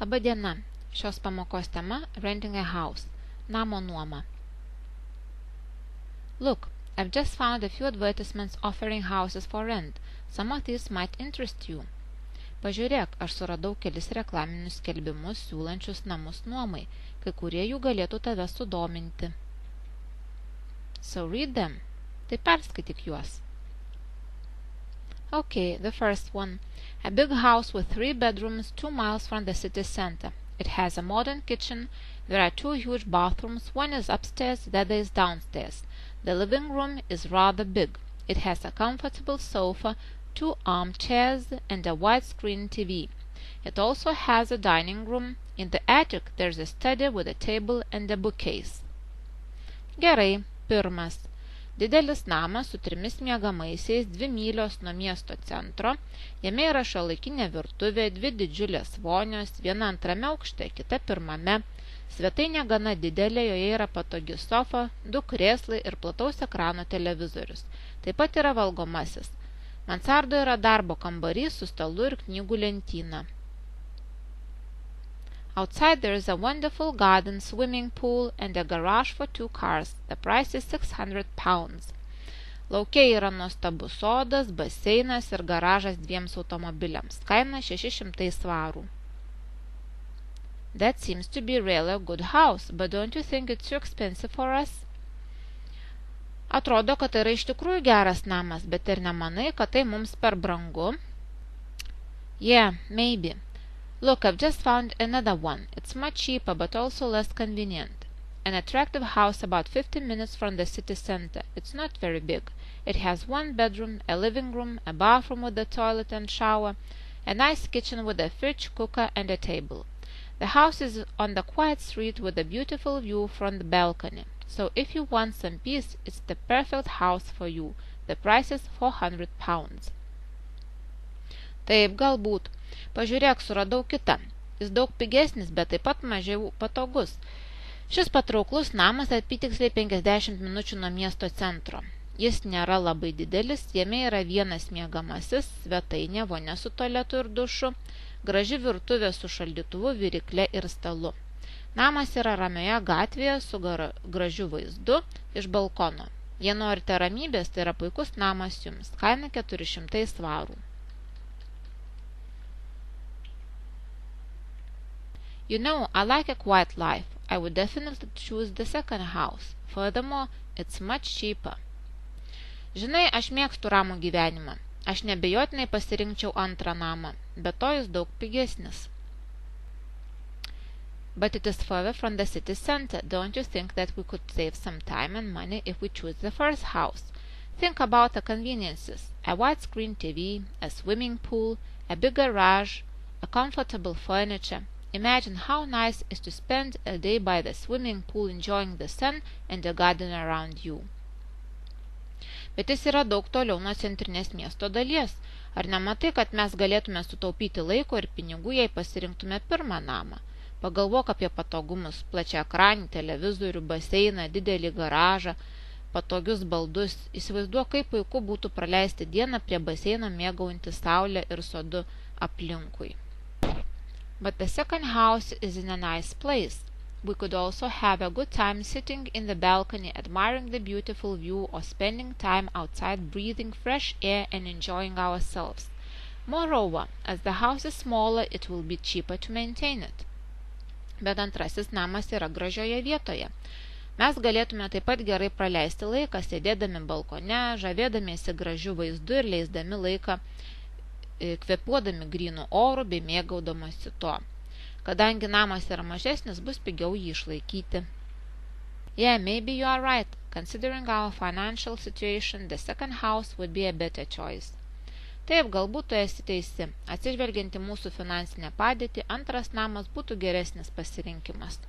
Labadiena. Šios pamokos tema Renting a House. Namo nuoma. Look, I've just found a few advertisements offering houses for rent. Some of these might interest you. Pažiūrėk, aš suradau kelis reklaminius skelbimus siūlančius namus nuomai, kai kurie jų galėtų tave sudominti. So read them. Tai perskaityk juos. Okay, the first one. A big house with 3 bedrooms 2 miles from the city center. It has a modern kitchen. There are 2 huge bathrooms. One is upstairs, the other is downstairs. The living room is rather big. It has a comfortable sofa, 2 armchairs, and a widescreen TV. It also has a dining room. In the attic, there's a study with a table and a bookcase. Gerai, pirmas. Didelis namas su 3 miegamaisiais 2 mylios nuo miesto centro. Jame yra šiuolaikinė virtuvė, 2 didžiulės vonios, viena antrame aukšte, kita pirmame. Svetainė gana didelė, joje yra patogi sofa, 2 krėslai ir plataus ekrano televizorius. Taip pat yra valgomasis. Mansardoje yra darbo kambarys su stalu ir knygų lentyna. Outside there is a wonderful garden, swimming pool, and a garage for 2 cars. The price is £600. Lauke yra nuostabus sodas, baseinas ir garažas 2 automobiliams. Kaina 600 svarų. That seems to be really a good house, but don't you think it's too expensive for us? Atrodo, kad tai yra iš tikrųjų geras namas, bet ir nemanai, kad tai mums per brangu? Yeah, maybe. Look, I've just found another one. It's much cheaper, but also less convenient. An attractive house about 15 minutes from the city center. It's not very big. It has 1 bedroom, a living room, a bathroom with a toilet and shower, a nice kitchen with a fridge, cooker, and a table. The house is on the quiet street with a beautiful view from the balcony. So if you want some peace, it's the perfect house for you. The price is £400. Taip, galbūt. Pažiūrėk, suradau kitą. Jis daug pigesnis, bet taip pat mažiau patogus. Šis patrauklus namas apytiksliai 50 minučių nuo miesto centro. Jis nėra labai didelis, jame yra 1 miegamasis, svetainė, vonia su tualetu ir dušu, graži virtuvė su šaldytuvu, virykle ir stalu. Namas yra ramioje gatvėje su gražiu vaizdu iš balkono. Jei norite ramybės, tai yra puikus namas jums. Kaina 400 svarų. You know, I like a quiet life. I would definitely choose the second house. Furthermore, it's much cheaper. Žinai, aš mėgstu ramų gyvenimą. Aš nebejotinai pasirinkčiau antrą namą, bet to jis daug pigesnis. But it is further from the city center. Don't you think that we could save some time and money if we choose the first house? Think about the conveniences. A widescreen TV, a swimming pool, a big garage, a comfortable furniture. Imagine how nice it is to spend a day by the swimming pool enjoying the sun and the garden around you. Bet jis yra daug toliau nuo centrinės miesto dalies. Ar nematai, kad mes galėtume sutaupyti laiko ir pinigų, jei pasirinktume pirmą namą? Pagalvok apie patogumus, plačią ekranį, televizorių, baseiną, didelį garažą, patogius baldus. Įsivaizduok, kaip puiku būtų praleisti dieną prie baseino mėgaujantis saulę ir sodu aplinkui. But the second house is in a nice place. We could also have a good time sitting in the balcony admiring the beautiful view or spending time outside breathing fresh air and enjoying ourselves. Moreover, as the house is smaller, it will be cheaper to maintain it. Bet antrasis namas yra gražioje vietoje. Mes galėtume taip pat gerai praleisti laiką, sėdėdami balkone, žavėdamiesi gražiu vaizdu ir leisdami laiką kvėpuodami grynų orų bei mėgaudamasi to. Kadangi namas yra mažesnis, bus pigiau jį išlaikyti. Yeah, maybe you are right. Considering our financial situation, the second house would be a better choice. Taip, galbūt tu esi teisi. Atsižvelgiant į mūsų finansinę padėtį, antras namas būtų geresnis pasirinkimas.